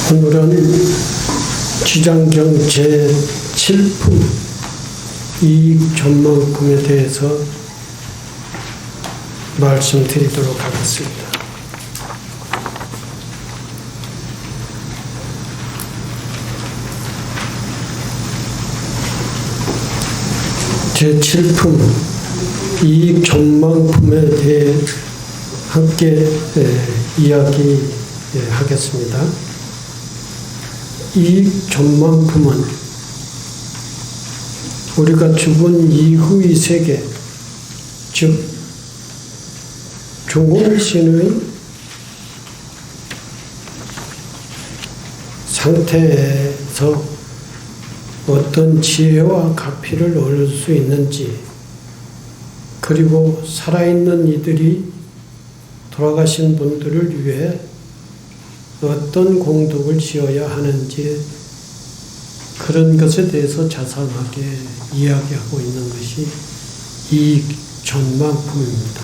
오늘은 지장경 제7품 이익전망품에 대해서 말씀드리도록 하겠습니다. 제7품 이익전망품에 대해 함께 이야기하겠습니다. 이익전망품은 우리가 죽은 이후의 세계, 즉 중음신의 상태에서 어떤 지혜와 가피를 얻을 수 있는지, 그리고 살아있는 이들이 돌아가신 분들을 위해 어떤 공덕을 지어야 하는지, 그런 것에 대해서 자세하게 이야기하고 있는 것이 이익전망품입니다.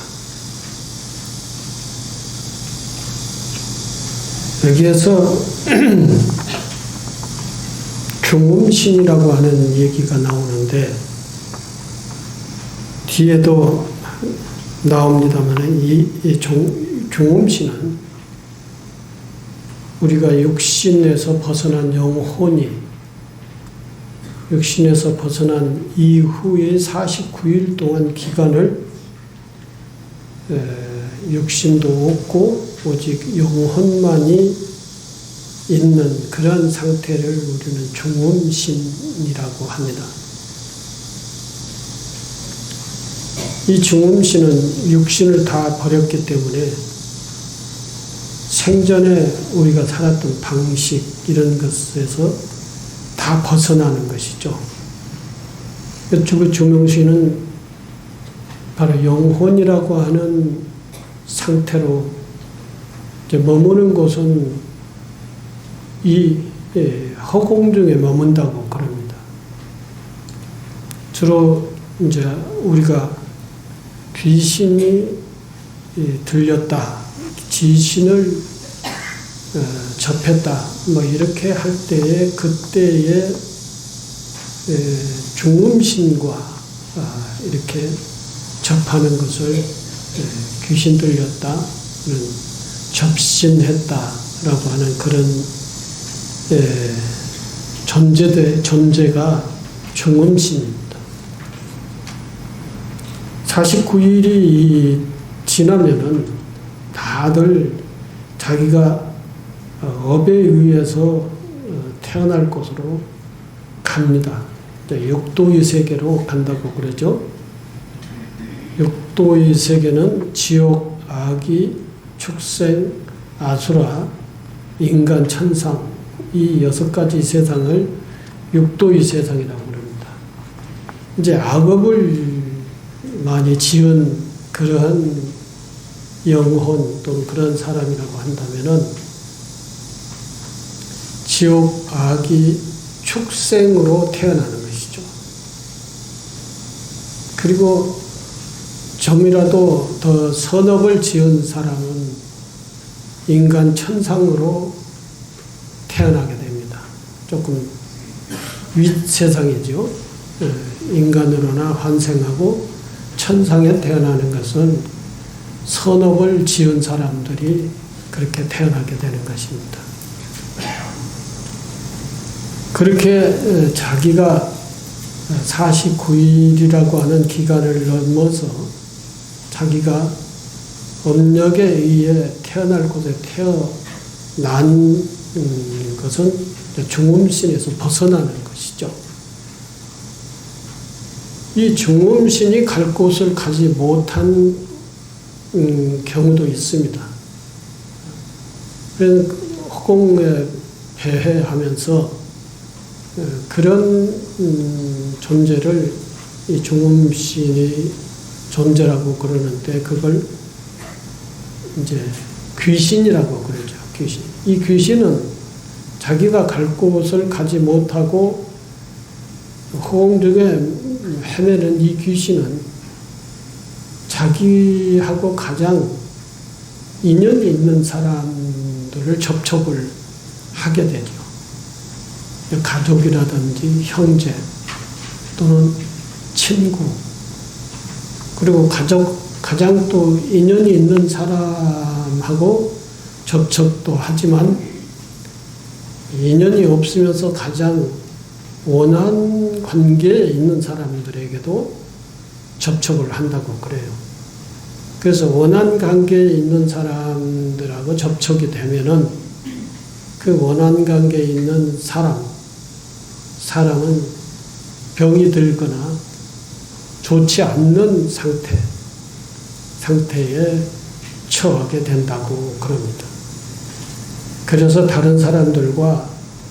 여기에서 중음신이라고 하는 얘기가 나오는데, 뒤에도 나옵니다만 이 중음신은 우리가 육신에서 벗어난 영혼이 육신에서 벗어난 이후의 49일 동안 기간을 육신도 없고 오직 영혼만이 있는 그런 상태를 우리는 중음신이라고 합니다. 이 중음신은 육신을 다 버렸기 때문에 생전에 우리가 살았던 방식, 이런 것에서 다 벗어나는 것이죠. 이쪽 중음신은 바로 영혼이라고 하는 상태로 이제 머무는 곳은 이 허공 중에 머문다고 그럽니다. 주로 이제 우리가 귀신이 들렸다, 지신을 접했다, 뭐 이렇게 할 때에 그때의 중음신과 이렇게 접하는 것을 귀신 들렸다, 접신했다라고 하는 그런 존재가 중음신입니다. 49일이 지나면은 다들 자기가 업에 의해서 태어날 곳으로 갑니다. 육도의 세계로 간다고 그러죠. 육도의 세계는 지옥, 아기, 축생, 아수라, 인간, 천상, 이 6가지 세상을 육도의 세상이라고 그럽니다. 이제 악업을 많이 지은 그러한 영혼 또는 그런 사람이라고 한다면은 지옥, 아기, 축생으로 태어나는 것이죠. 그리고 좀이라도 더 선업을 지은 사람은 인간 천상으로 태어나게 됩니다. 조금 윗세상이죠. 인간으로나 환생하고 천상에 태어나는 것은 선업을 지은 사람들이 그렇게 태어나게 되는 것입니다. 그렇게 자기가 49일이라고 하는 기간을 넘어서 자기가 업력에 의해 태어날 곳에 태어난 것은 중음신에서 벗어나는 것이죠. 이 중음신이 갈 곳을 가지 못한 경우도 있습니다. 그래서 허공에 배회하면서 그런 존재를 이 중음신의 존재라고 그러는데, 그걸 이제 귀신이라고 그러죠. 귀신. 이 귀신은 자기가 갈 곳을 가지 못하고 허공 중에 헤매는 이 귀신은 자기하고 가장 인연이 있는 사람들을 접촉을 하게 되죠. 가족이라든지 형제 또는 친구, 그리고 가장 또 인연이 있는 사람하고 접촉도 하지만 인연이 없으면서 가장 원한 관계에 있는 사람들에게도 접촉을 한다고 그래요. 그래서 원한 관계에 있는 사람들하고 접촉이 되면은 그 원한 관계에 있는 사람은 병이 들거나 좋지 않는 상태에 처하게 된다고 그럽니다. 그래서 다른 사람들과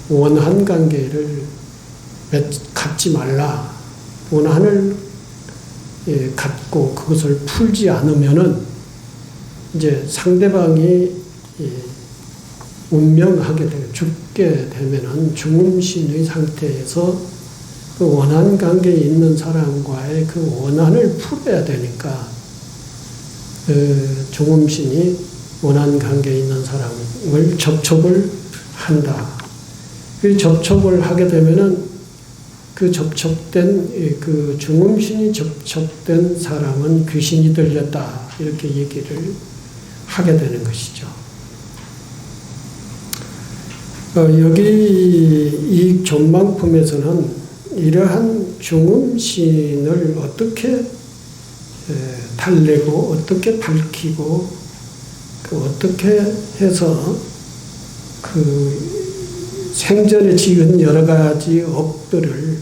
원한 관계를 갖지 말라. 원한을 갖고 그것을 풀지 않으면은 이제 상대방이 운명하게 되고 죽게 되면은 죽음신의 상태에서 그 원한 관계에 있는 사람과의 그 원한을 풀어야 되니까 그 죽음신이 원한 관계에 있는 사람을 접촉을 한다. 그 접촉을 하게 되면은 그 접촉된 그 죽음신이 접촉된 사람은 귀신이 들렸다 이렇게 얘기를 하게 되는 것이죠. 여기 이 전망품에서는 이러한 죽음신을 어떻게 달래고 어떻게 밝히고 어떻게 해서 그 생전에 지은 여러 가지 업들을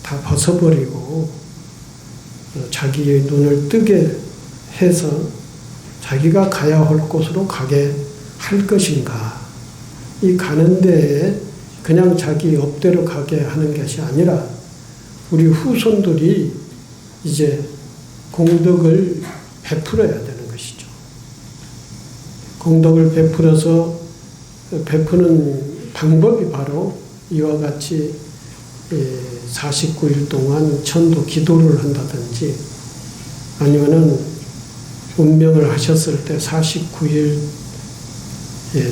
다 벗어버리고 자기의 눈을 뜨게 해서 자기가 가야 할 곳으로 가게 할 것인가. 이 가는 데에 그냥 자기 업대로 가게 하는 것이 아니라 우리 후손들이 이제 공덕을 베풀어야 되는 것이죠. 공덕을 베풀어서 베푸는 방법이 바로 이와 같이 49일 동안 천도 기도를 한다든지 아니면은 운명을 하셨을 때 49일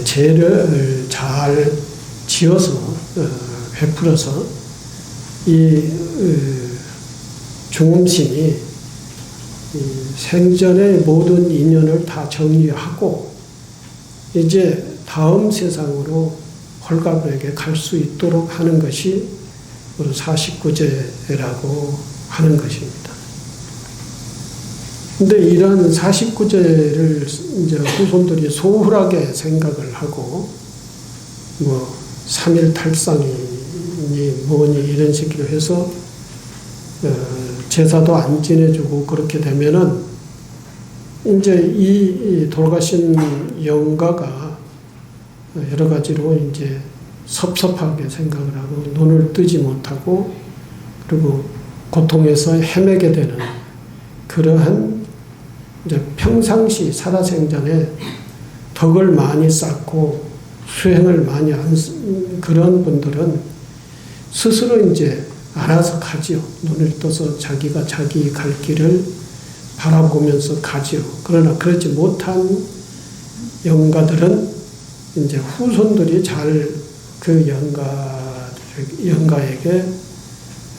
죄를 잘 지어서 베풀어서 이 죽음신이 생전의 모든 인연을 다 정리하고 이제 다음 세상으로 홀가분하게 갈 수 있도록 하는 것이 바로 49제라고 하는 것입니다. 근데 이런 49제를 이제 후손들이 소홀하게 생각을 하고 뭐 3일 탈상이니 뭐니 이런 식으로 해서 제사도 안 지내주고 그렇게 되면은 이제 이 돌아가신 영가가 여러 가지로 이제 섭섭하게 생각을 하고 눈을 뜨지 못하고 그리고 고통에서 헤매게 되는 그러한 이제 평상시 살아생전에 덕을 많이 쌓고 수행을 많이 한 그런 분들은 스스로 이제 알아서 가지요. 눈을 떠서 자기가 자기 갈 길을 바라보면서 가지요. 그러나 그렇지 못한 영가들은 이제 후손들이 잘 그 영가에게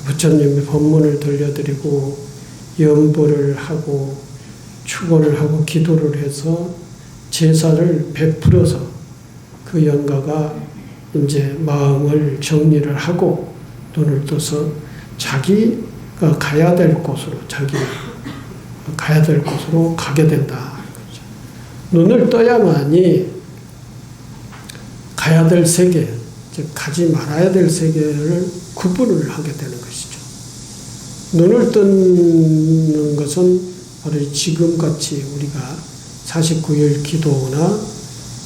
부처님의 법문을 들려드리고 연보를 하고 축원을 하고 기도를 해서 제사를 베풀어서 그 영가가 이제 마음을 정리를 하고 눈을 떠서 자기가 가야 될 곳으로 가게 된다. 눈을 떠야만이 가야 될 세계, 즉 가지 말아야 될 세계를 구분을 하게 되는 것이죠. 눈을 뜨는 것은 바로 지금같이 우리가 49일 기도나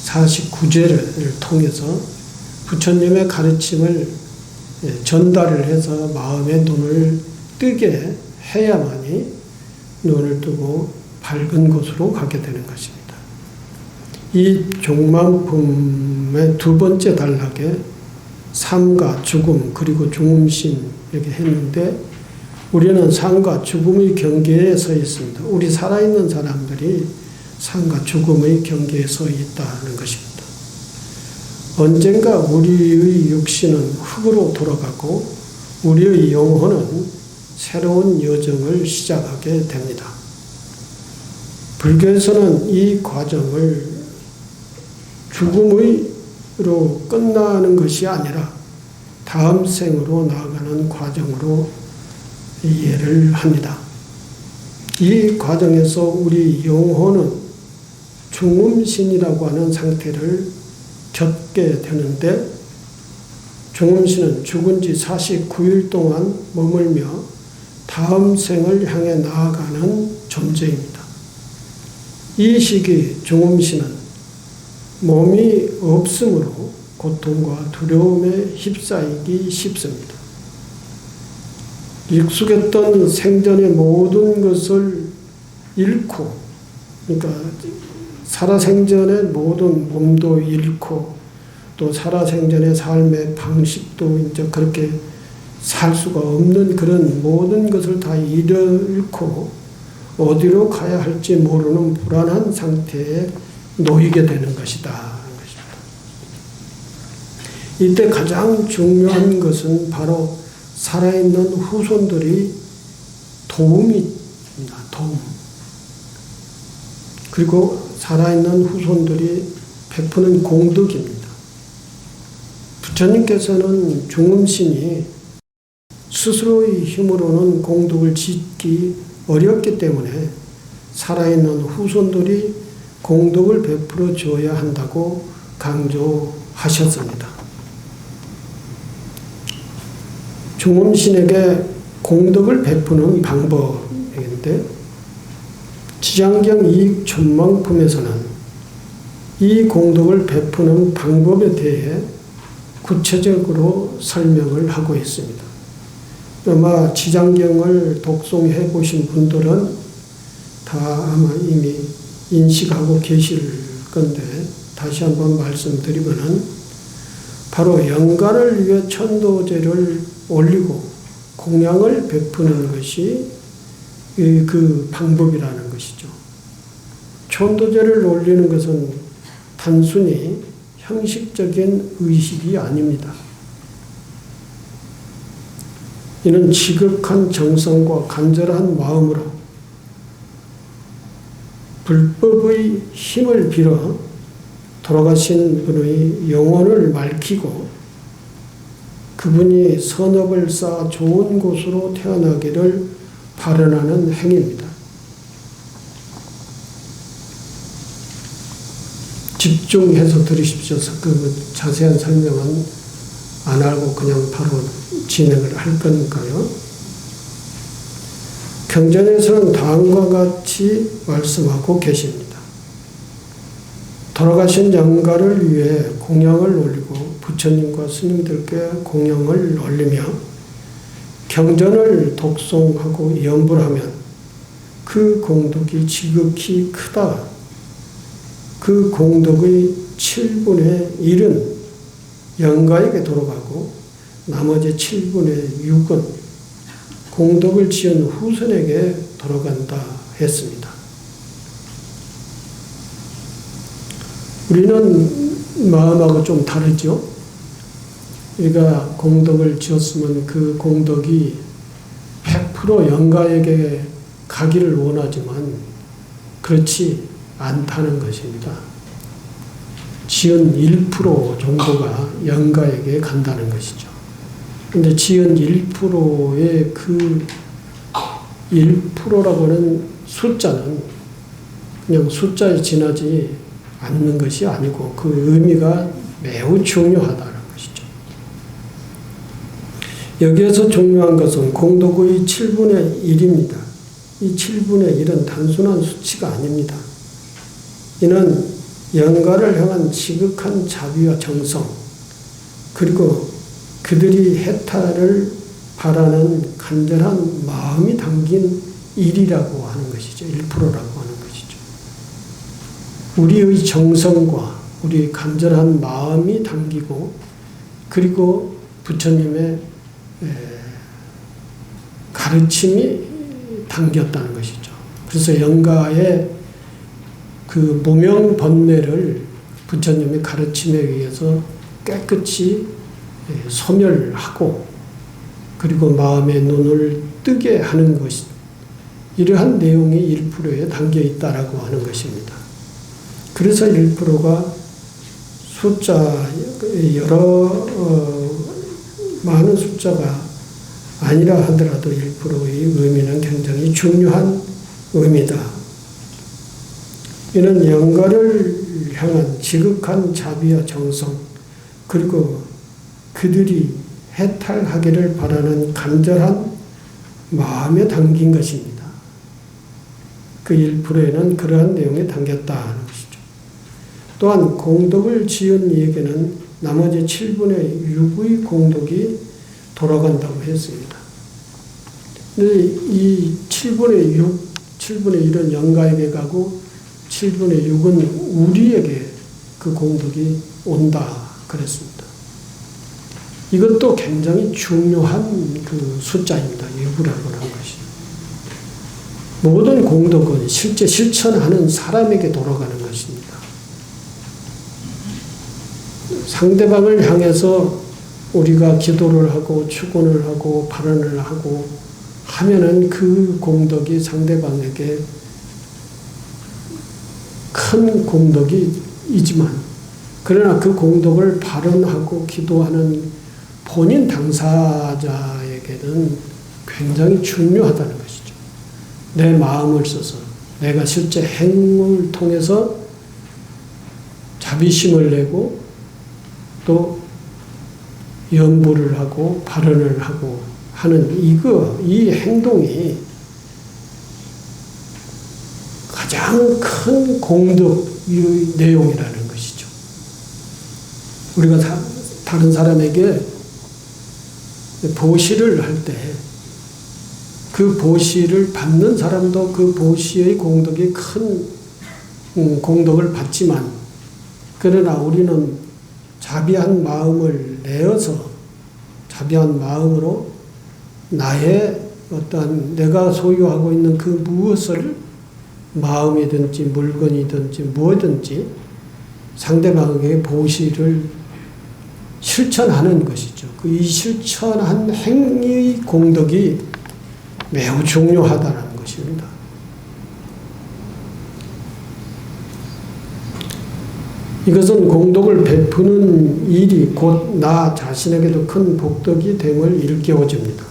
49제를 통해서 부처님의 가르침을 전달을 해서 마음의 눈을 뜨게 해야만이 눈을 뜨고 밝은 곳으로 가게 되는 것입니다. 이 종망품의 두 번째 단락에 삶과 죽음 그리고 죽음신 이렇게 했는데 우리는 삶과 죽음의 경계에 서 있습니다. 우리 살아있는 사람들이 삶과 죽음의 경계에 서 있다는 것입니다. 언젠가 우리의 육신은 흙으로 돌아가고 우리의 영혼은 새로운 여정을 시작하게 됩니다. 불교에서는 이 과정을 죽음으로 끝나는 것이 아니라 다음 생으로 나아가는 과정으로 이해를 합니다. 이 과정에서 우리 영혼은 중음신이라고 하는 상태를 겪게 되는데, 중음신은 죽은 지 49일 동안 머물며 다음 생을 향해 나아가는 존재입니다. 이 시기 중음신은 몸이 없으므로 고통과 두려움에 휩싸이기 쉽습니다. 익숙했던 생전의 모든 것을 잃고, 그러니까 살아생전의 모든 몸도 잃고, 또 살아생전의 삶의 방식도 이제 그렇게 살 수가 없는 그런 모든 것을 다 잃고 어디로 가야 할지 모르는 불안한 상태에 놓이게 되는 것이다. 이때 가장 중요한 것은 바로 살아있는 후손들이 도움입니다. 도움. 그리고 살아있는 후손들이 베푸는 공덕입니다. 부처님께서는 중음신이 스스로의 힘으로는 공덕을 짓기 어렵기 때문에 살아있는 후손들이 공덕을 베풀어 줘야 한다고 강조하셨습니다. 중음신에게 공덕을 베푸는 방법인데, 지장경 이익 춘망품에서는 이 공덕을 베푸는 방법에 대해 구체적으로 설명을 하고 있습니다. 아마 지장경을 독송해 보신 분들은 다 아마 이미 인식하고 계실 건데, 다시 한번 말씀드리면은 바로 영가를 위해 천도제를 올리고 공양을 베푸는 것이 그 방법이라는 것이죠. 천도제를 올리는 것은 단순히 형식적인 의식이 아닙니다. 이는 지극한 정성과 간절한 마음으로 불법의 힘을 빌어 돌아가신 분의 영혼을 밝히고 그분이 선업을 쌓아 좋은 곳으로 태어나기를 발언하는 행위입니다. 집중해서 들으십시오. 그 자세한 설명은 안 하고 그냥 바로 진행을 할 거니까요. 경전에서는 다음과 같이 말씀하고 계십니다. 돌아가신 영가를 위해 공양을 올리고 부처님과 스님들께 공양을 올리며 경전을 독송하고 연불하면 그 공덕이 지극히 크다. 그 공덕의 7분의 1은 영가에게 돌아가고 나머지 7분의 6은 공덕을 지은 후손에게 돌아간다 했습니다. 우리는 마음하고 좀 다르죠. 우리가 공덕을 지었으면 그 공덕이 100% 영가에게 가기를 원하지만 그렇지 않다는 것입니다. 지은 1% 정도가 영가에게 간다는 것이죠. 그런데 지은 1%의 그 1%라고 하는 숫자는 그냥 숫자에 지나지 않는 것이 아니고 그 의미가 매우 중요하다는 것이죠. 여기에서 중요한 것은 공덕의 7분의 1입니다. 이 7분의 1은 단순한 수치가 아닙니다. 이는 영가를 향한 지극한 자비와 정성, 그리고 그들이 해탈을 바라는 간절한 마음이 담긴 일이라고 하는 것이죠. 1%라고 하는 것이죠. 우리의 정성과 우리의 간절한 마음이 담기고, 그리고 부처님의 가르침이 담겼다는 것이죠. 그래서 영가의 그 무명 번뇌를 부처님의 가르침에 의해서 깨끗이 소멸하고 그리고 마음의 눈을 뜨게 하는 것이 이러한 내용이 1%에 담겨 있다라고 하는 것입니다. 그래서 1%가 숫자 여러 많은 숫자가 아니라 하더라도 1%의 의미는 굉장히 중요한 의미다. 이는 영가를 향한 지극한 자비와 정성 그리고 그들이 해탈하기를 바라는 간절한 마음에 담긴 것입니다. 그 1%에는 그러한 내용이 담겼다 하는 것이죠. 또한 공덕을 지은 이에게는 나머지 7분의 6의 공덕이 돌아간다고 했습니다. 근데 이 7분의 6, 7분의 1은 영가에게 가고 7분의 6은 우리에게 그 공덕이 온다 그랬습니다. 이것도 굉장히 중요한 그 숫자입니다. 6이라고 하는 것이. 모든 공덕은 실제 실천하는 사람에게 돌아가는 것입니다. 상대방을 향해서 우리가 기도를 하고 축원을 하고 발언을 하고 하면은 그 공덕이 상대방에게 큰 공덕이지만 그러나 그 공덕을 발언하고 기도하는 본인 당사자에게는 굉장히 중요하다는 것이죠. 내 마음을 써서 내가 실제 행을 통해서 자비심을 내고 또 연부를 하고 발언을 하고 하는 이 행동이 가장 큰 공덕의 내용이라는 것이죠. 우리가 다른 사람에게 보시를 할 때 그 보시를 받는 사람도 그 보시의 공덕이 큰 공덕을 받지만 그러나 우리는 자비한 마음을 내어서 자비한 마음으로 나의 어떤 내가 소유하고 있는 그 무엇을 마음이든지 물건이든지 무엇든지 상대방에게 보시를 실천하는 것이죠. 이 실천한 행위의 공덕이 매우 중요하다는 것입니다. 이것은 공덕을 베푸는 일이 곧 나 자신에게도 큰 복덕이 됨을 일깨워줍니다.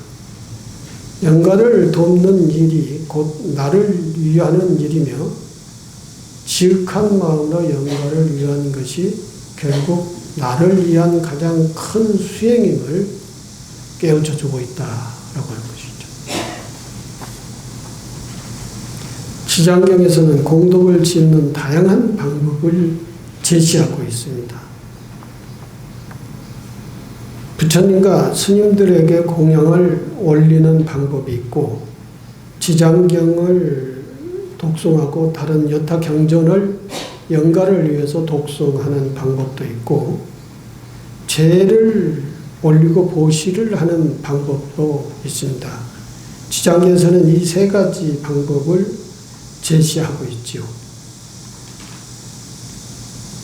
영가를 돕는 일이 곧 나를 위하는 일이며 지극한 마음으로 영가를 위한 것이 결국 나를 위한 가장 큰 수행임을 깨우쳐주고 있다라고 하는 것이죠. 지장경에서는 공덕을 짓는 다양한 방법을 제시하고 있습니다. 부처님과 스님들에게 공양을 올리는 방법이 있고 지장경을 독송하고 다른 여타 경전을 영가를 위해서 독송하는 방법도 있고 제를 올리고 보시를 하는 방법도 있습니다. 지장에서는 이 세 가지 방법을 제시하고 있지요.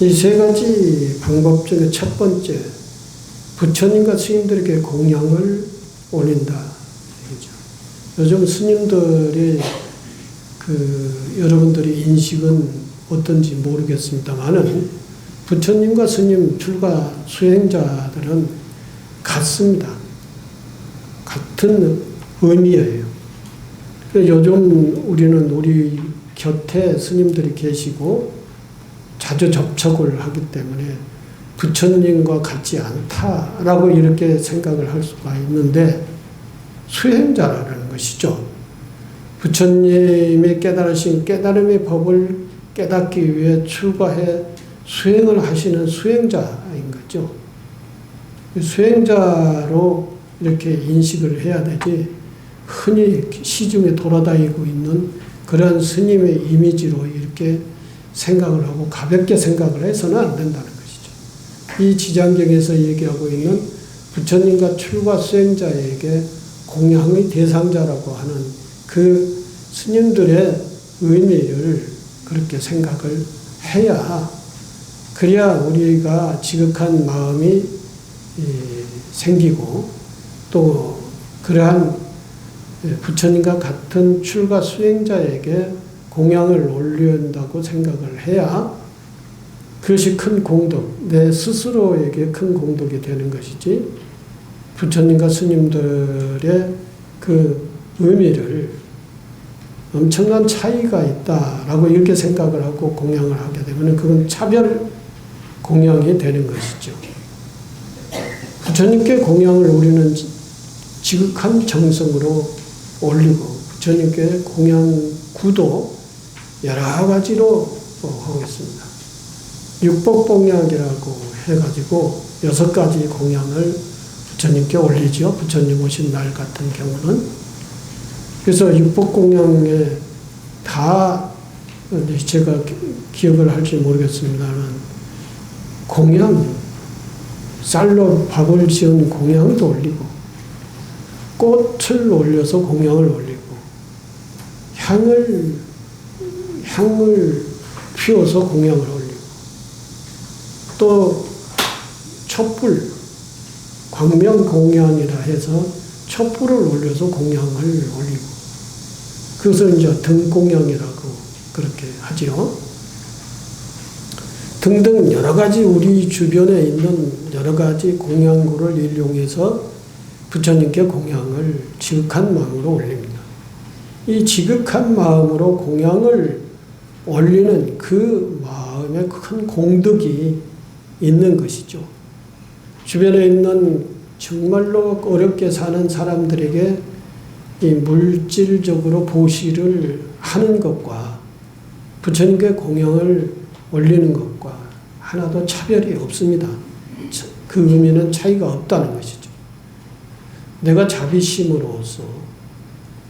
이 세 가지 방법 중에 첫 번째, 부처님과 스님들에게 공양을 올린다. 요즘 스님들의 여러분들의 인식은 어떤지 모르겠습니다만은 부처님과 스님 출가 수행자들은 같습니다. 같은 의미예요. 요즘 우리는 우리 곁에 스님들이 계시고 자주 접촉을 하기 때문에 부처님과 같지 않다라고 이렇게 생각을 할 수가 있는데 수행자라는 것이죠. 부처님의 깨달으신 깨달음의 법을 깨닫기 위해 출가해 수행을 하시는 수행자인 거죠. 수행자로 이렇게 인식을 해야 되지 흔히 시중에 돌아다니고 있는 그런 스님의 이미지로 이렇게 생각을 하고 가볍게 생각을 해서는 안 된다는 것이죠. 이 지장경에서 얘기하고 있는 부처님과 출가 수행자에게 공양의 대상자라고 하는 그 스님들의 의미를 그렇게 생각을 해야 그래야 우리가 지극한 마음이 생기고 또 그러한 부처님과 같은 출가 수행자에게 공양을 올린다고 생각을 해야 그것이 큰 공덕, 내 스스로에게 큰 공덕이 되는 것이지 부처님과 스님들의 그 의미를 엄청난 차이가 있다라고 이렇게 생각을 하고 공양을 하게 되면 그건 차별 공양이 되는 것이죠. 부처님께 공양을 우리는 지극한 정성으로 올리고 부처님께 공양 구도 여러 가지로 하고 있습니다. 육법공양이라고 해가지고 6가지 공양을 부처님께 올리죠. 부처님 오신 날 같은 경우는. 그래서 육법공양에 다 제가 기억을 할지 모르겠습니다만 공양, 쌀로 밥을 지은 공양도 올리고 꽃을 올려서 공양을 올리고 향을 피워서 공양을 올리고 또 촛불, 광명공양이라 해서 촛불을 올려서 공양을 올리고 그것을 이제 등공양이라고 그렇게 하지요. 등등 여러 가지 우리 주변에 있는 여러 가지 공양구를 일용해서 부처님께 공양을 지극한 마음으로 올립니다. 이 지극한 마음으로 공양을 올리는 그 마음에 큰 공덕이 있는 것이죠. 주변에 있는 정말로 어렵게 사는 사람들에게 이 물질적으로 보시를 하는 것과 부처님께 공양을 올리는 것과 하나도 차별이 없습니다. 그 의미는 차이가 없다는 것이죠. 내가 자비심으로서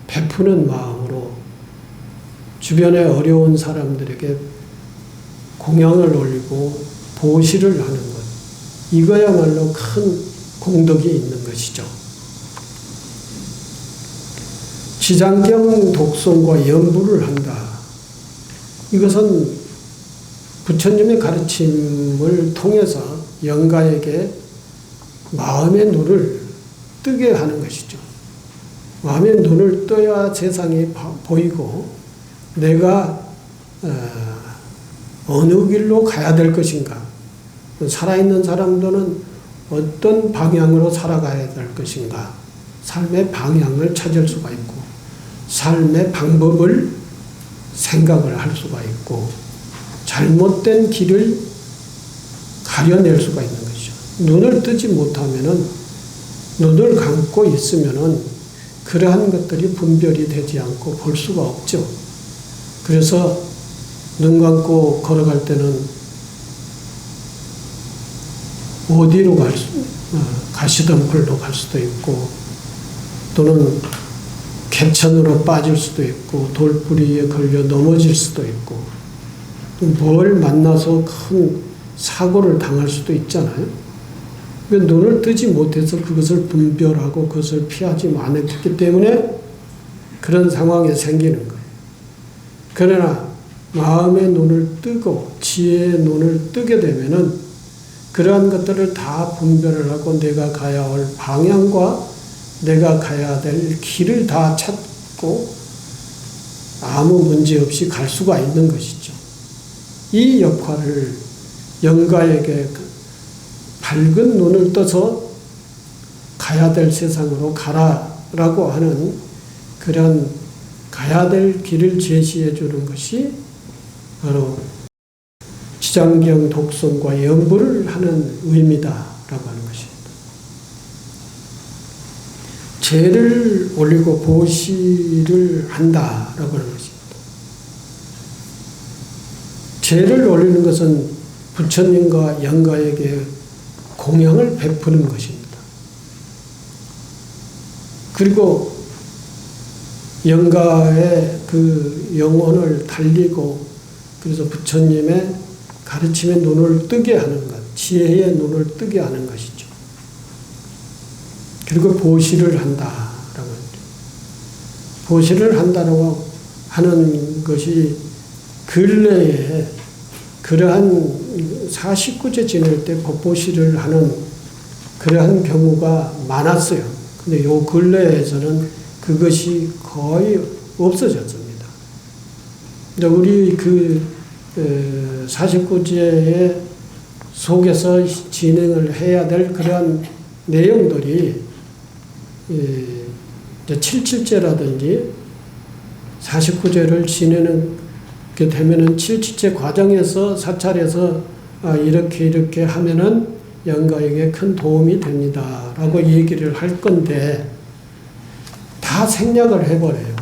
베푸는 마음으로 주변에 어려운 사람들에게 공양을 올리고 보시를 하는 것, 이거야말로 큰 공덕이 있는 것이죠. 지장경 독송과 연부를 한다. 이것은 부처님의 가르침을 통해서 영가에게 마음의 눈을 뜨게 하는 것이죠. 마음의 눈을 떠야 세상이 보이고 내가 어느 길로 가야 될 것인가, 살아있는 사람들은 어떤 방향으로 살아가야 될 것인가, 삶의 방향을 찾을 수가 있고 삶의 방법을 생각을 할 수가 있고 잘못된 길을 가려낼 수가 있는 것이죠. 눈을 뜨지 못하면은, 눈을 감고 있으면은 그러한 것들이 분별이 되지 않고 볼 수가 없죠. 그래서 눈 감고 걸어갈 때는 어디로 가시덤불로 갈 수도 있고 또는 개천으로 빠질 수도 있고 돌뿌리에 걸려 넘어질 수도 있고 뭘 만나서 큰 사고를 당할 수도 있잖아요. 눈을 뜨지 못해서 그것을 분별하고 그것을 피하지 못했기 때문에 그런 상황이 생기는 거예요. 그러나 마음의 눈을 뜨고 지혜의 눈을 뜨게 되면은 그러한 것들을 다 분별을 하고 내가 가야 할 방향과 내가 가야 될 길을 다 찾고 아무 문제 없이 갈 수가 있는 것이죠. 이 역할을 영가에게 밝은 눈을 떠서 가야 될 세상으로 가라라고 하는 그런 가야 될 길을 제시해 주는 것이 바로 지장경 독송과 연부를 하는 의미다라고 하는 것입니다. 제를 올리고 보시를 한다라고 하는 것입니다. 제를 올리는 것은 부처님과 영가에게 공양을 베푸는 것입니다. 그리고 영가의 그 영혼을 달리고 그래서 부처님의 가르침의 눈을 뜨게 하는 것, 지혜의 눈을 뜨게 하는 것이죠. 그리고 보시를 한다라고 합니다. 보시를 한다라고 하는 것이 근래에 그러한 49제 지낼 때 법보시를 하는 그러한 경우가 많았어요. 근데 요 근래에서는 그것이 거의 없어졌습니다. 우리 그 49제의 속에서 진행을 해야 될 그런 내용들이 77제라든지 49제를 지내게 되면은 77제 과정에서 사찰에서 이렇게 하면은 영가에게 큰 도움이 됩니다. 라고 얘기를 할 건데 다 생략을 해버려요.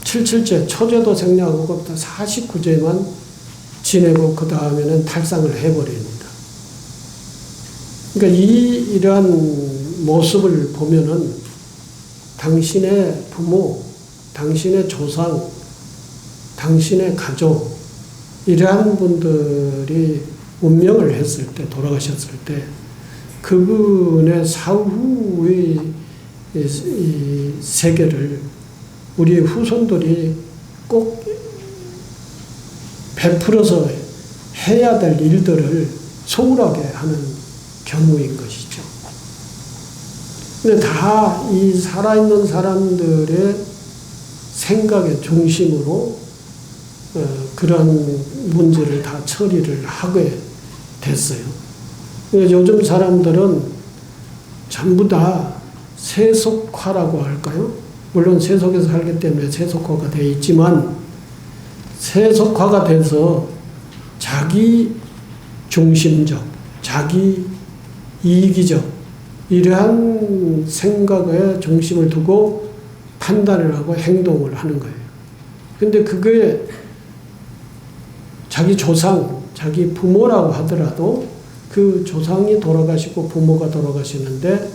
77제, 초제도 생략하고 49제만 지내고 그 다음에는 탈상을 해버립니다. 그러니까 이러한 모습을 보면은 당신의 부모, 당신의 조상, 당신의 가족, 이러한 분들이 운명을 했을 때, 돌아가셨을 때, 그분의 사후의 이 세계를 우리 후손들이 꼭 베풀어서 해야 될 일들을 소홀하게 하는 경우인 것이죠. 근데 다 이 살아있는 사람들의 생각의 중심으로 그런 문제를 다 처리를 하게 됐어요. 요즘 사람들은 전부 다 세속화라고 할까요? 물론 세속에서 살기 때문에 세속화가 되어 있지만 세속화가 돼서 자기 중심적, 자기 이기적 이러한 생각에 중심을 두고 판단을 하고 행동을 하는 거예요. 근데 그게 자기 조상, 자기 부모라고 하더라도 그 조상이 돌아가시고 부모가 돌아가시는데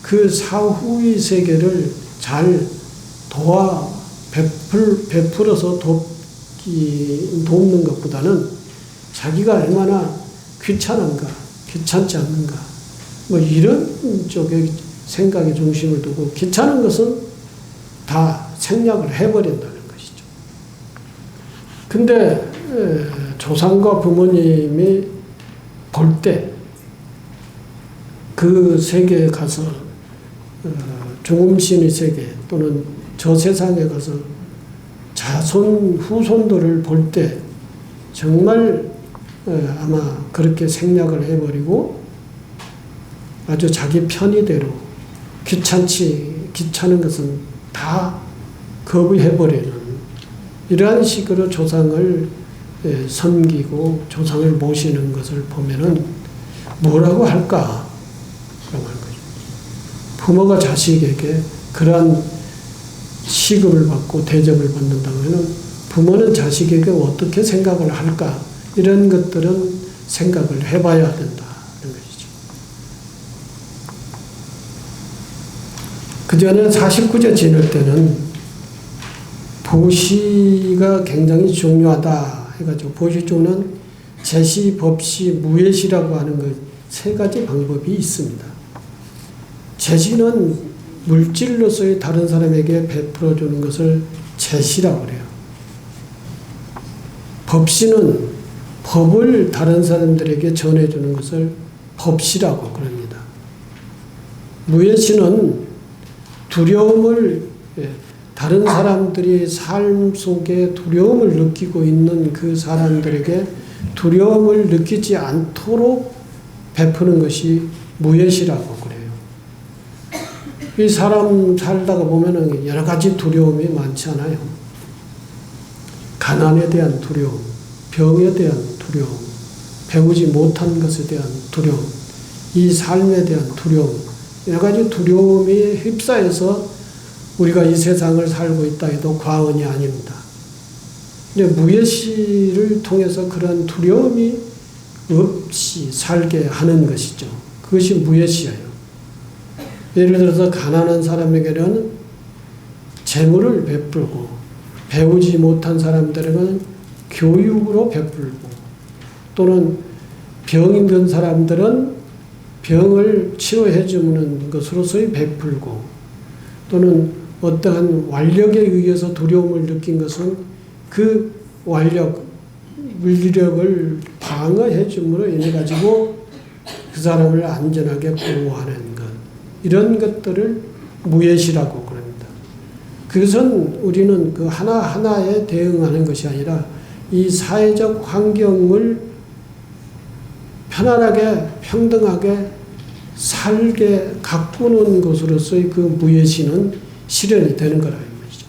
그 사후의 세계를 잘 베풀어서 돕는 것보다는 자기가 얼마나 귀찮은가, 귀찮지 않는가, 뭐 이런 쪽에 생각의 중심을 두고 귀찮은 것은 다 생략을 해버린다는 것이죠. 근데 조상과 부모님이 볼 때 그 세계에 가서 중음신의 세계 또는 저 세상에 가서 자손 후손들을 볼 때 정말 아마 그렇게 생략을 해버리고 아주 자기 편의대로 귀찮은 것은 다 거부해버리는 이러한 식으로 조상을 섬기고 조상을 모시는 것을 보면은 뭐라고 할까? 라고 하는 거죠. 부모가 자식에게 그러한 시급을 받고 대접을 받는다면 부모는 자식에게 어떻게 생각을 할까? 이런 것들은 생각을 해봐야 된다는 것이죠. 그 전에 49제 지낼 때는 보시가 굉장히 중요하다 해가지고 보시조는 제시, 법시, 무예시라고 하는 것 세 가지 방법이 있습니다. 제시는 물질로서의 다른 사람에게 베풀어주는 것을 제시라고 그래요. 법시는 법을 다른 사람들에게 전해주는 것을 법시라고 그럽니다. 무예시는 두려움을 다른 사람들이 삶 속에 두려움을 느끼고 있는 그 사람들에게 두려움을 느끼지 않도록 베푸는 것이 무예시라고 그래요. 이 사람 살다가 보면은 여러 가지 두려움이 많잖아요. 가난에 대한 두려움, 병에 대한 두려움, 배우지 못한 것에 대한 두려움, 이 삶에 대한 두려움, 여러 가지 두려움이 휩싸여서 우리가 이 세상을 살고 있다 해도 과언이 아닙니다. 근데 무예시를 통해서 그런 두려움이 없이 살게 하는 것이죠. 그것이 무예시예요. 예를 들어서 가난한 사람에게는 재물을 베풀고 배우지 못한 사람들에게는 교육으로 베풀고 또는 병이 든 사람들은 병을 치료해 주는 것으로서의 베풀고 또는 어떠한 완력에 의해서 두려움을 느낀 것은 그 완력, 물리력을 방어해 줌으로 인해 가지고 그 사람을 안전하게 보호하는 것, 이런 것들을 무예시라고 그럽니다. 그것은 우리는 그 하나하나에 대응하는 것이 아니라 이 사회적 환경을 편안하게 평등하게 살게 가꾸는 것으로서의 그 무예시는 실현이 되는 거라 이 말이죠.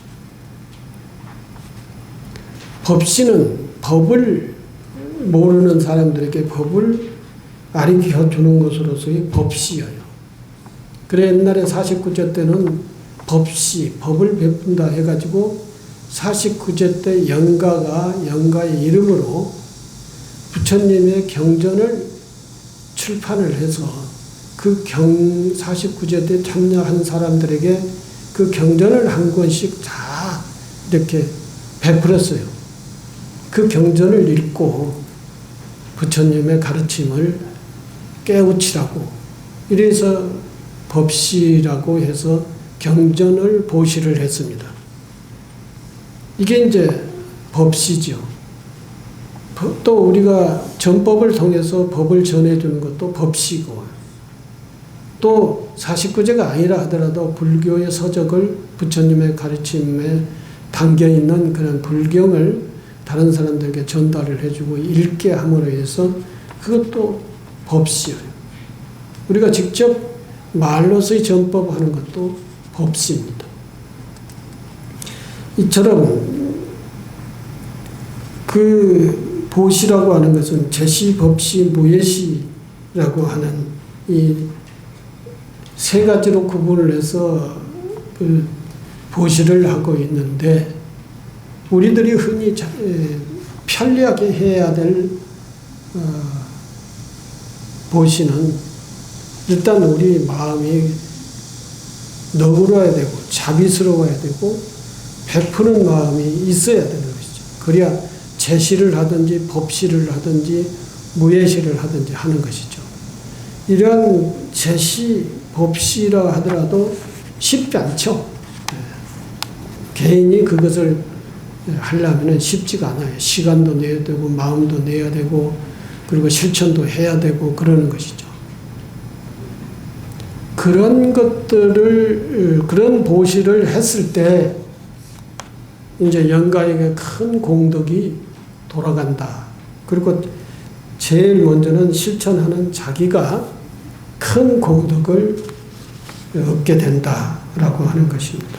법시는 법을 모르는 사람들에게 법을 가르쳐 주는 것으로서의 법시예요. 그래 옛날에 49제 때는 법시, 법을 베푼다 해가지고 49제 때 영가의 이름으로 부처님의 경전을 출판을 해서 그 49제 때 참여한 사람들에게 그 경전을 한 권씩 다 이렇게 베풀었어요. 그 경전을 읽고 부처님의 가르침을 깨우치라고, 이래서 법시라고 해서 경전을 보시를 했습니다. 이게 이제 법시죠. 또 우리가 전법을 통해서 법을 전해주는 것도 법시고, 또 49제가 아니라 하더라도 불교의 서적을 부처님의 가르침에 담겨있는 그런 불경을 다른 사람들에게 전달을 해주고 읽게 함으로 해서 그것도 법시예요. 우리가 직접 말로서의 전법하는 것도 법시입니다. 이처럼 그 보시라고 하는 것은 제시, 법시, 무예시라고 하는 이 세 가지로 구분을 해서 그 보시를 하고 있는데, 우리들이 흔히 편리하게 해야 될 보시는 일단 우리 마음이 너그러워야 되고 자비스러워야 되고 베푸는 마음이 있어야 되는 것이죠. 그래야 제시를 하든지 법시를 하든지 무예시를 하든지 하는 것이죠. 이러한 제시, 법시라 하더라도 쉽지 않죠. 개인이 그것을 하려면 쉽지가 않아요. 시간도 내야 되고 마음도 내야 되고 그리고 실천도 해야 되고 그러는 것이죠. 그런 것들을, 그런 보시를 했을 때 이제 영가에게 큰 공덕이 돌아간다. 그리고 제일 먼저는 실천하는 자기가 큰 공덕을 얻게 된다라고 하는 것입니다.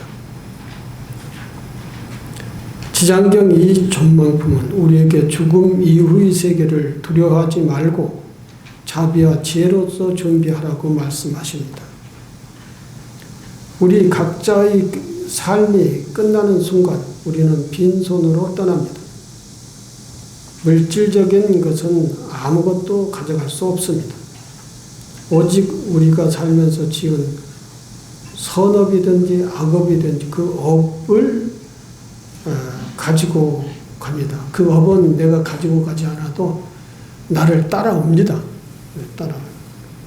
지장경 이 전망품은 우리에게 죽음 이후의 세계를 두려워하지 말고 자비와 지혜로서 준비하라고 말씀하십니다. 우리 각자의 삶이 끝나는 순간 우리는 빈손으로 떠납니다. 물질적인 것은 아무것도 가져갈 수 없습니다. 오직 우리가 살면서 지은 선업이든지 악업이든지 그 업을 가지고 갑니다. 그 업은 내가 가지고 가지 않아도 나를 따라옵니다.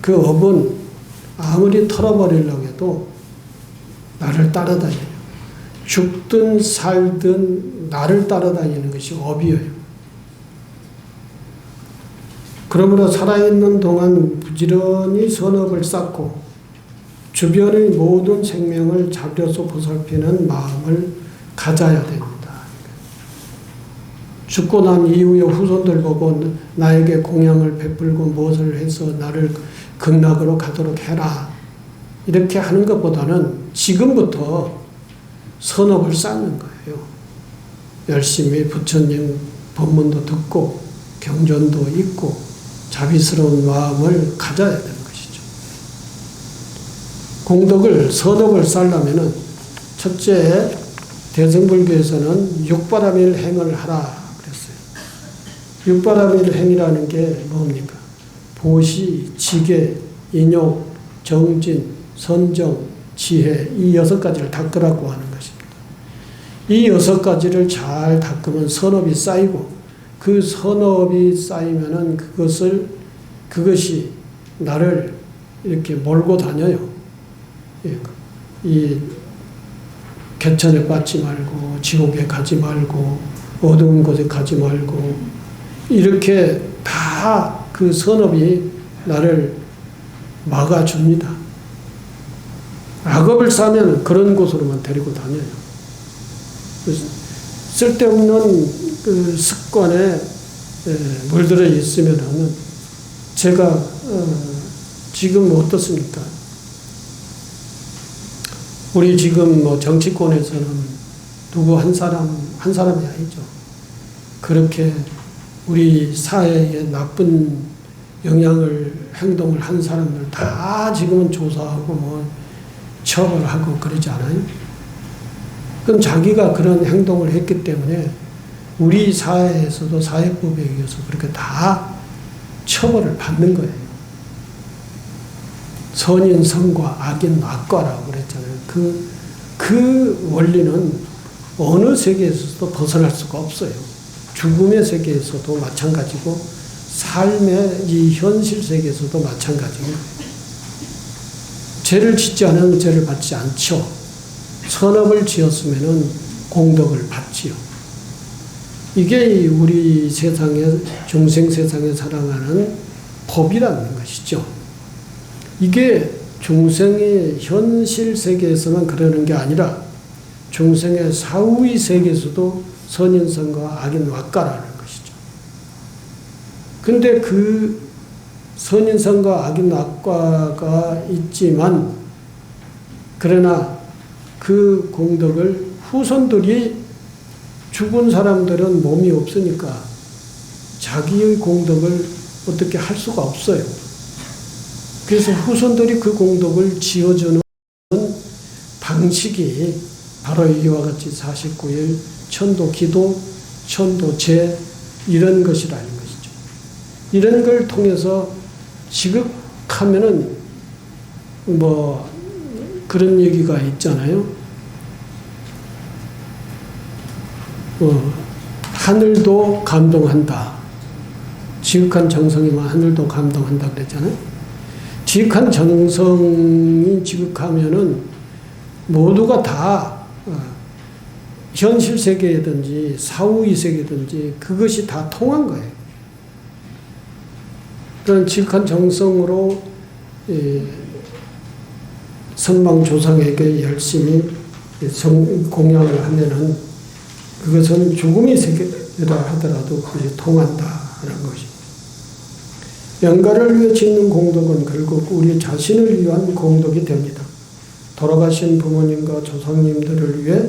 그 업은 아무리 털어버리려고 해도 나를 따라다녀요. 죽든 살든 나를 따라다니는 것이 업이에요. 그러므로 살아있는 동안 부지런히 선업을 쌓고 주변의 모든 생명을 잡려서 보살피는 마음을 가져야 됩니다. 죽고 난 이후에 후손들 보고 나에게 공양을 베풀고 무엇을 해서 나를 극락으로 가도록 해라. 이렇게 하는 것보다는 지금부터 선업을 쌓는 거예요. 열심히 부처님 법문도 듣고 경전도 읽고 자비스러운 마음을 가져야 되는 것이죠. 공덕을, 선업을 쌓으려면 첫째, 대승불교에서는 육바라밀 행을 하라 그랬어요. 육바라밀 행이라는 게 뭡니까? 보시, 지계, 인욕, 정진, 선정, 지혜, 이 6가지를 닦으라고 하는 것입니다. 이 6가지를 잘 닦으면 선업이 쌓이고, 그 선업이 쌓이면은 그것이 나를 이렇게 몰고 다녀요. 이 개천에 빠지 말고, 지옥에 가지 말고, 어두운 곳에 가지 말고, 이렇게 다 그 선업이 나를 막아줍니다. 악업을 싸면 그런 곳으로만 데리고 다녀요. 쓸데없는 그 습관에 물들어 있으면은 제가 지금 어떻습니까? 우리 지금 뭐 정치권에서는 누구 한 사람이 아니죠. 그렇게 우리 사회에 나쁜 행동을 한 사람들 다 지금은 조사하고 뭐 처벌하고 그러지 않아요? 그럼 자기가 그런 행동을 했기 때문에 우리 사회에서도 사회법에 의해서 그렇게 다 처벌을 받는 거예요. 선인 선과 악인 악과라고 그랬잖아요. 그 원리는 어느 세계에서도 벗어날 수가 없어요. 죽음의 세계에서도 마찬가지고 삶의 이 현실 세계에서도 마찬가지입니다. 죄를 짓지 않으면 죄를 받지 않죠. 선업을 지었으면 공덕을 받지요. 이게 우리 세상에, 중생 세상에 살아가는 법이라는 것이죠. 이게 중생의 현실 세계에서만 그러는 게 아니라 중생의 사후의 세계에서도 선인선과 악인 왁가라는 것이죠. 근데 그 선인선과 악인 왁가가 있지만 그러나 그 공덕을 후손들이 죽은 사람들은 몸이 없으니까 자기의 공덕을 어떻게 할 수가 없어요. 그래서 후손들이 그 공덕을 지어주는 방식이 바로 이와 같이 49일 천도 기도, 천도 제 이런 것이라는 것이죠. 이런 걸 통해서 지극하면은 뭐 그런 얘기가 있잖아요. 하늘도 감동한다. 지극한 정성이면 하늘도 감동한다 그랬잖아요. 지극한 정성이 지극하면은 모두가 다 현실 세계든지 사후의 세계든지 그것이 다 통한 거예요. 그런 지극한 정성으로 선망 조상에게 열심히 공양을 하면은 그것은 죽음의 세계라 하더라도 그것이 통한다라는 것입니다. 영가를 위해 짓는 공덕은 결국 우리 자신을 위한 공덕이 됩니다. 돌아가신 부모님과 조상님들을 위해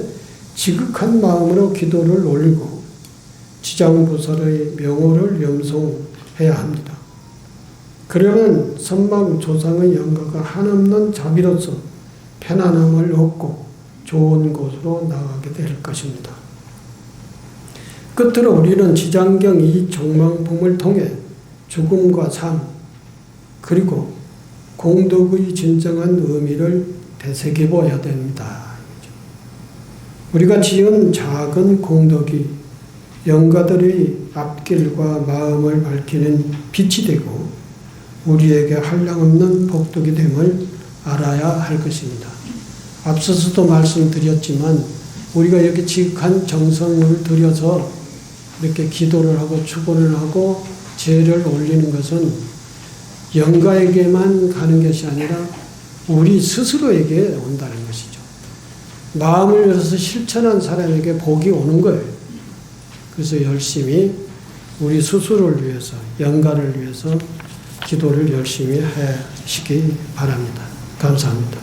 지극한 마음으로 기도를 올리고 지장부살의 명호를 염송해야 합니다. 그러면 선망 조상의 영가가 한없는 자비로서 편안함을 얻고 좋은 곳으로 나가게 될 것입니다. 끝으로 우리는 지장경 이 종망품을 통해 죽음과 삶 그리고 공덕의 진정한 의미를 되새겨봐야 됩니다. 우리가 지은 작은 공덕이 영가들의 앞길과 마음을 밝히는 빛이 되고 우리에게 한량없는 복덕이 됨을 알아야 할 것입니다. 앞서서도 말씀드렸지만 우리가 여기 지극한 정성을 들여서 이렇게 기도를 하고 축원을 하고 제를 올리는 것은 영가에게만 가는 것이 아니라 우리 스스로에게 온다는 것이죠. 마음을 열어서 실천한 사람에게 복이 오는 거예요. 그래서 열심히 우리 스스로를 위해서, 영가를 위해서 기도를 열심히 하시기 바랍니다. 감사합니다.